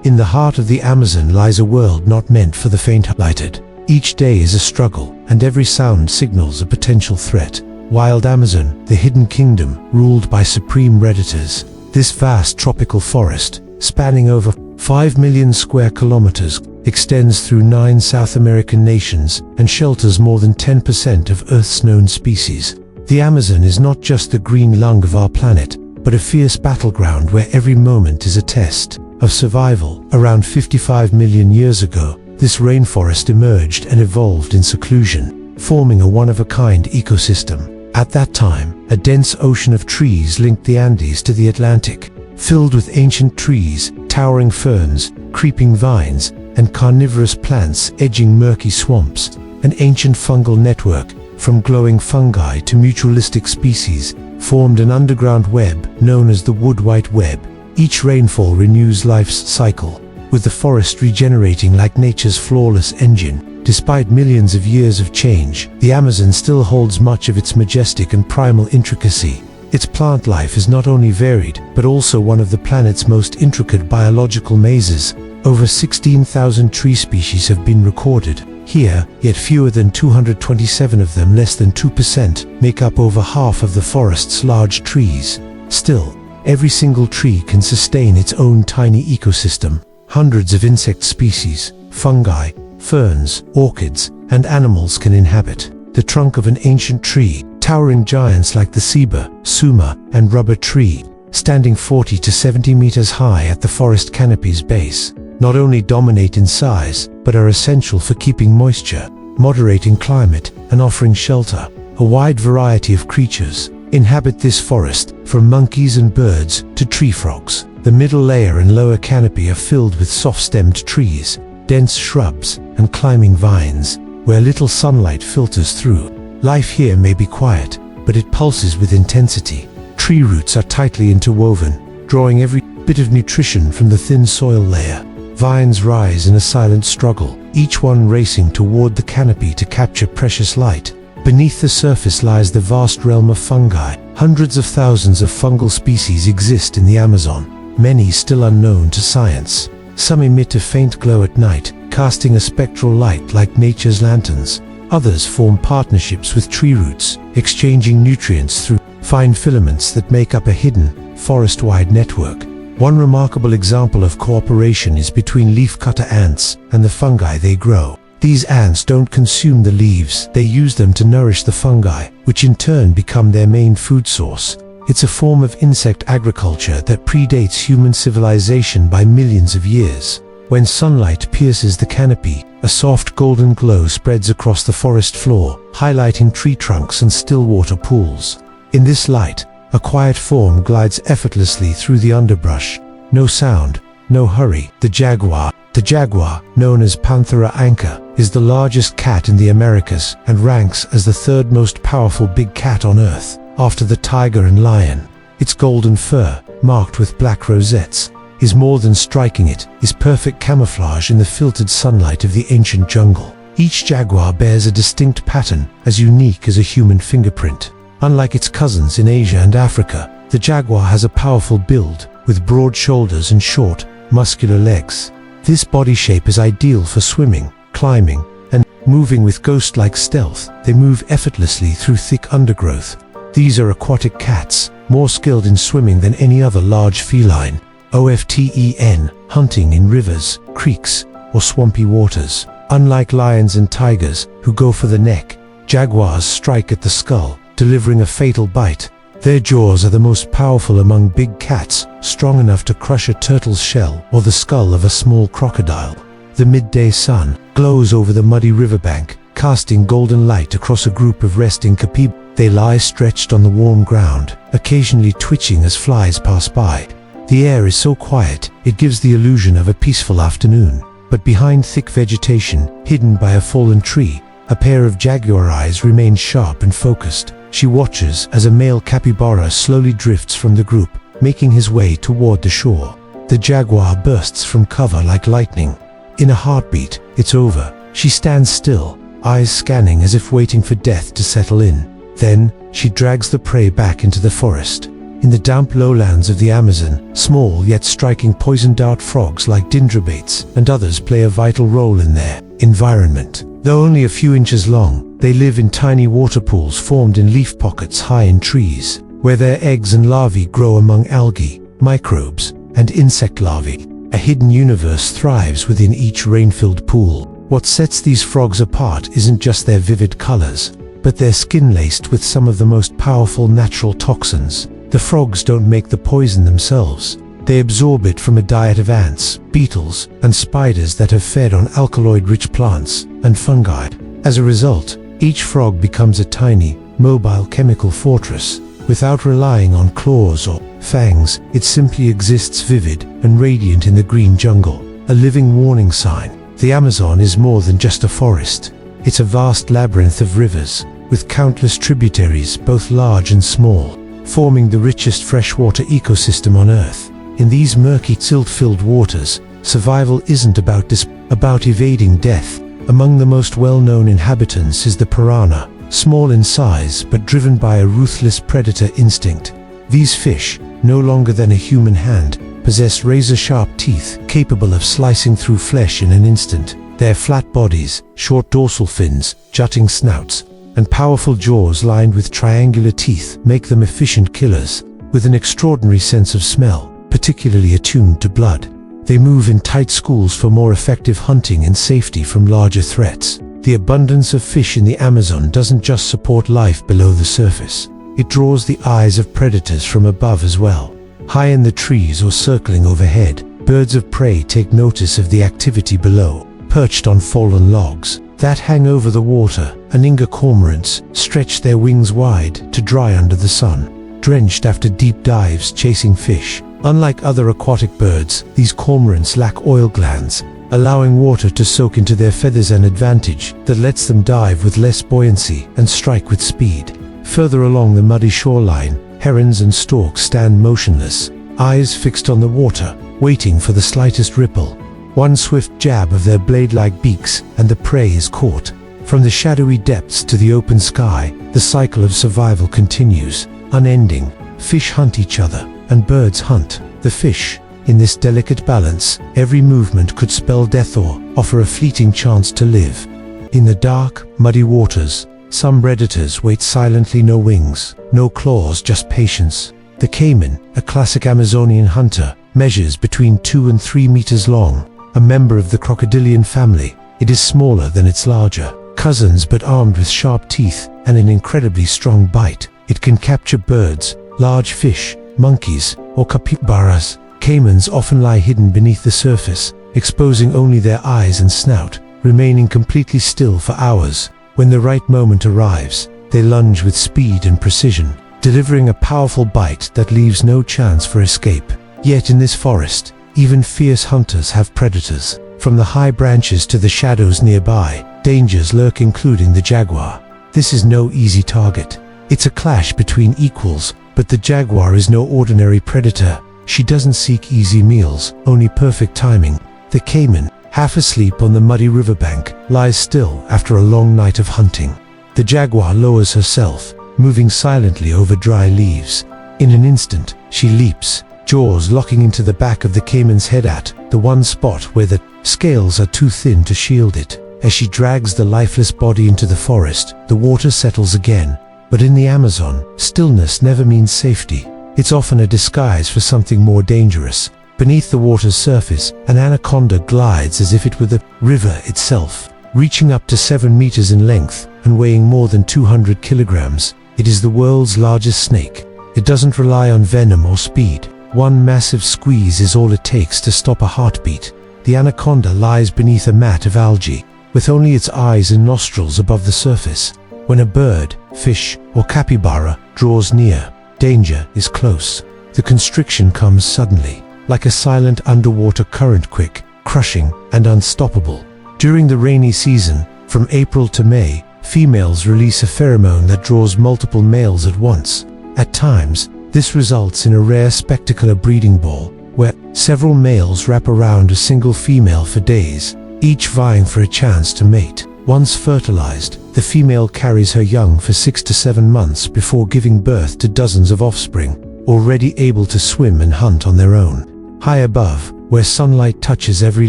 In the heart of the Amazon lies a world not meant for the faint-hearted. Each day is a struggle, and every sound signals a potential threat. Wild Amazon, the hidden kingdom, ruled by supreme predators. This vast tropical forest, spanning over 5 million square kilometers, extends through 9 South American nations and shelters more than 10% of Earth's known species. The Amazon is not just the green lung of our planet, but a fierce battleground where every moment is a test of survival. Around 55 million years ago, this rainforest emerged and evolved in seclusion, forming a one-of-a-kind ecosystem. At that time, a dense ocean of trees linked the Andes to the Atlantic, filled with ancient trees, towering ferns, creeping vines, and carnivorous plants edging murky swamps. An ancient fungal network, from glowing fungi to mutualistic species, formed an underground web known as the wood-white web. Each rainfall renews life's cycle, with the forest regenerating like nature's flawless engine. Despite millions of years of change, the Amazon still holds much of its majestic and primal intricacy. Its plant life is not only varied, but also one of the planet's most intricate biological mazes. Over 16,000 tree species have been recorded here, yet fewer than 227 of them, less than 2%, make up over half of the forest's large trees. Still, every single tree can sustain its own tiny ecosystem. Hundreds of insect species, fungi, ferns, orchids, and animals can inhabit the trunk of an ancient tree. Towering giants like the ceiba, suma, and rubber tree, standing 40 to 70 meters high at the forest canopy's base, not only dominate in size, but are essential for keeping moisture, moderating climate, and offering shelter. A wide variety of creatures inhabit this forest, from monkeys and birds to tree frogs. The middle layer and lower canopy are filled with soft-stemmed trees, dense shrubs, and climbing vines, where little sunlight filters through. Life here may be quiet, but it pulses with intensity. Tree roots are tightly interwoven, drawing every bit of nutrition from the thin soil layer. Vines rise in a silent struggle, each one racing toward the canopy to capture precious light. Beneath the surface lies the vast realm of fungi. Hundreds of thousands of fungal species exist in the Amazon, many still unknown to science. Some emit a faint glow at night, casting a spectral light like nature's lanterns. Others form partnerships with tree roots, exchanging nutrients through fine filaments that make up a hidden, forest-wide network. One remarkable example of cooperation is between leafcutter ants and the fungi they grow. These ants don't consume the leaves, they use them to nourish the fungi, which in turn become their main food source. It's a form of insect agriculture that predates human civilization by millions of years. When sunlight pierces the canopy, a soft golden glow spreads across the forest floor, highlighting tree trunks and still water pools. In this light, a quiet form glides effortlessly through the underbrush. No sound, no hurry. The jaguar, known as Panthera anca, is the largest cat in the Americas and ranks as the third most powerful big cat on Earth, after the tiger and lion. Its golden fur, marked with black rosettes, is more than striking. It is perfect camouflage in the filtered sunlight of the ancient jungle. Each jaguar bears a distinct pattern, as unique as a human fingerprint. Unlike its cousins in Asia and Africa, the jaguar has a powerful build, with broad shoulders and short, muscular legs. This body shape is ideal for swimming, climbing, and moving with ghost-like stealth. They move effortlessly through thick undergrowth. These are aquatic cats, more skilled in swimming than any other large feline. Often hunting in rivers, creeks, or swampy waters. Unlike lions and tigers, who go for the neck, jaguars strike at the skull, delivering a fatal bite. Their jaws are the most powerful among big cats, strong enough to crush a turtle's shell or the skull of a small crocodile. The midday sun glows over the muddy riverbank, casting golden light across a group of resting capybara. They lie stretched on the warm ground, occasionally twitching as flies pass by. The air is so quiet, it gives the illusion of a peaceful afternoon. But behind thick vegetation, hidden by a fallen tree, a pair of jaguar eyes remain sharp and focused. She watches as a male capybara slowly drifts from the group, making his way toward the shore. The jaguar bursts from cover like lightning. In a heartbeat, it's over. She stands still, eyes scanning as if waiting for death to settle in. Then, she drags the prey back into the forest. In the damp lowlands of the Amazon, small yet striking poison dart frogs like dendrobates and others play a vital role in their environment. Though only a few inches long, they live in tiny water pools formed in leaf pockets high in trees, where their eggs and larvae grow among algae, microbes, and insect larvae. A hidden universe thrives within each rain-filled pool. What sets these frogs apart isn't just their vivid colors, but their skin laced with some of the most powerful natural toxins. The frogs don't make the poison themselves. They absorb it from a diet of ants, beetles, and spiders that have fed on alkaloid-rich plants and fungi. As a result, each frog becomes a tiny, mobile chemical fortress. Without relying on claws or fangs, it simply exists vivid and radiant in the green jungle, a living warning sign. The Amazon is more than just a forest. It's a vast labyrinth of rivers, with countless tributaries, both large and small, forming the richest freshwater ecosystem on Earth. In these murky, silt-filled waters, survival isn't about evading death. Among the most well-known inhabitants is the piranha, small in size but driven by a ruthless predator instinct. These fish, no longer than a human hand, possess razor-sharp teeth capable of slicing through flesh in an instant. Their flat bodies, short dorsal fins, jutting snouts, and powerful jaws lined with triangular teeth make them efficient killers, with an extraordinary sense of smell, particularly attuned to blood. They move in tight schools for more effective hunting and safety from larger threats. The abundance of fish in the Amazon doesn't just support life below the surface. It draws the eyes of predators from above as well. High in the trees or circling overhead, birds of prey take notice of the activity below. Perched on fallen logs that hang over the water, Aninga cormorants stretch their wings wide to dry under the sun, drenched after deep dives chasing fish. Unlike other aquatic birds, these cormorants lack oil glands, allowing water to soak into their feathers, an advantage that lets them dive with less buoyancy and strike with speed. Further along the muddy shoreline, herons and storks stand motionless, eyes fixed on the water, waiting for the slightest ripple. One swift jab of their blade-like beaks, and the prey is caught. From the shadowy depths to the open sky, the cycle of survival continues, unending. Fish hunt each other, and birds hunt the fish. In this delicate balance, every movement could spell death or offer a fleeting chance to live. In the dark, muddy waters, some predators wait silently, no wings, no claws, just patience. The caiman, a classic Amazonian hunter, measures between 2 and 3 meters long, a member of the crocodilian family. It is smaller than its larger cousins but armed with sharp teeth and an incredibly strong bite. It can capture birds, large fish, monkeys, or capybaras. Caimans often lie hidden beneath the surface, exposing only their eyes and snout, remaining completely still for hours. When the right moment arrives, they lunge with speed and precision, delivering a powerful bite that leaves no chance for escape. Yet in this forest, even fierce hunters have predators. From the high branches to the shadows nearby, dangers lurk, including the jaguar. This is no easy target. It's a clash between equals, but the jaguar is no ordinary predator. She doesn't seek easy meals, only perfect timing. The caiman, half asleep on the muddy riverbank, lies still after a long night of hunting. The jaguar lowers herself, moving silently over dry leaves. In an instant, she leaps, jaws locking into the back of the caiman's head at the one spot where the scales are too thin to shield it. As she drags the lifeless body into the forest, the water settles again. But in the Amazon, stillness never means safety. It's often a disguise for something more dangerous. Beneath the water's surface, an anaconda glides as if it were the river itself. Reaching up to 7 meters in length and weighing more than 200 kilograms, it is the world's largest snake. It doesn't rely on venom or speed. One massive squeeze is all it takes to stop a heartbeat. The anaconda lies beneath a mat of algae, with only its eyes and nostrils above the surface. When a bird, fish, or capybara draws near, danger is close. The constriction comes suddenly, like a silent underwater current, quick, crushing, and unstoppable. During the rainy season, from April to May, females release a pheromone that draws multiple males at once. At times, this results in a rare spectacle, a breeding ball, where several males wrap around a single female for days, each vying for a chance to mate. Once fertilized, the female carries her young for 6 to 7 months before giving birth to dozens of offspring. already able to swim and hunt on their own. High above, where sunlight touches every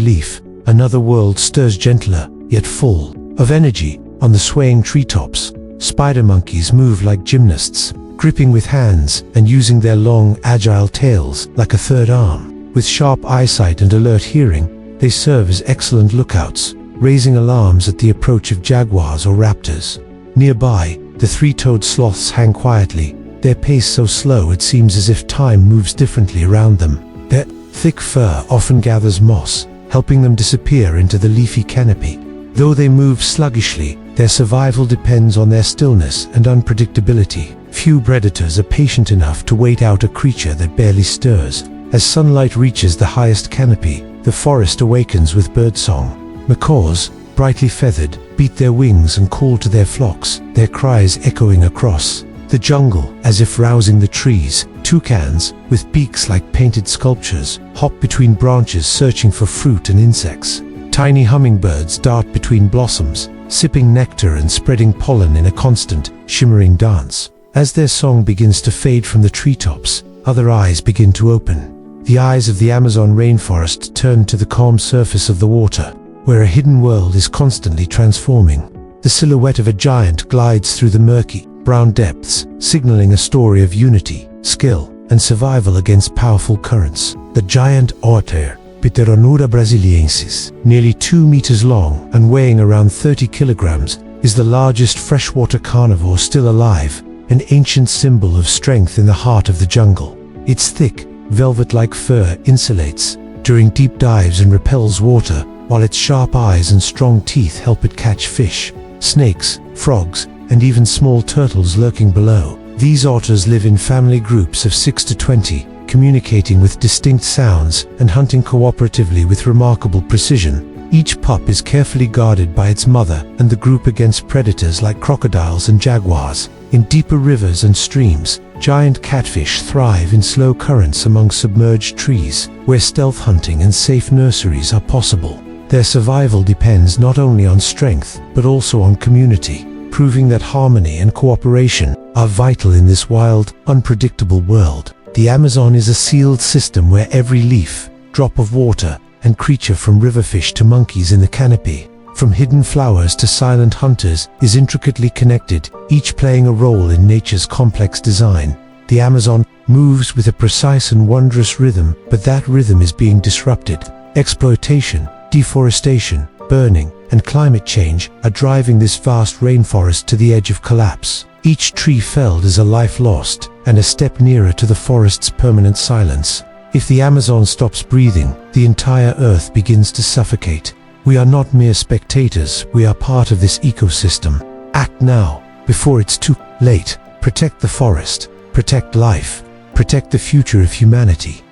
leaf, another world stirs gentler, yet full of energy. On the swaying treetops, spider monkeys move like gymnasts, gripping with hands and using their long, agile tails like a third arm. With sharp eyesight and alert hearing, they serve as excellent lookouts, raising alarms at the approach of jaguars or raptors. Nearby, the three-toed sloths hang quietly, their pace so slow it seems as if time moves differently around them. Their thick fur often gathers moss, helping them disappear into the leafy canopy. Though they move sluggishly, their survival depends on their stillness and unpredictability. Few predators are patient enough to wait out a creature that barely stirs. As sunlight reaches the highest canopy, the forest awakens with birdsong. Macaws, brightly feathered, beat their wings and call to their flocks, their cries echoing across the jungle as if rousing the trees. Toucans, with beaks like painted sculptures, hop between branches searching for fruit and insects. Tiny hummingbirds dart between blossoms, sipping nectar and spreading pollen in a constant, shimmering dance. As their song begins to fade from the treetops, other eyes begin to open. The eyes of the Amazon rainforest turn to the calm surface of the water, where a hidden world is constantly transforming. The silhouette of a giant glides through the murky, brown depths, signaling a story of unity, skill, and survival against powerful currents. The giant otter, Pteronura brasiliensis, nearly 2 meters long and weighing around 30 kilograms, is the largest freshwater carnivore still alive, an ancient symbol of strength in the heart of the jungle. Its thick, velvet-like fur insulates during deep dives and repels water, while its sharp eyes and strong teeth help it catch fish, snakes, frogs, and even small turtles lurking below. These otters live in family groups of 6 to 20, communicating with distinct sounds and hunting cooperatively with remarkable precision. Each pup is carefully guarded by its mother and the group against predators like crocodiles and jaguars. In deeper rivers and streams, giant catfish thrive in slow currents among submerged trees, where stealth hunting and safe nurseries are possible. Their survival depends not only on strength, but also on community, proving that harmony and cooperation are vital in this wild, unpredictable world. The Amazon is a sealed system where every leaf, drop of water, and creature from riverfish to monkeys in the canopy, from hidden flowers to silent hunters, is intricately connected, each playing a role in nature's complex design. The Amazon moves with a precise and wondrous rhythm, but that rhythm is being disrupted. Exploitation, deforestation, burning, and climate change are driving this vast rainforest to the edge of collapse. Each tree felled is a life lost, and a step nearer to the forest's permanent silence. If the Amazon stops breathing, the entire earth begins to suffocate. We are not mere spectators, we are part of this ecosystem. Act now, before it's too late. Protect the forest, protect life, protect the future of humanity.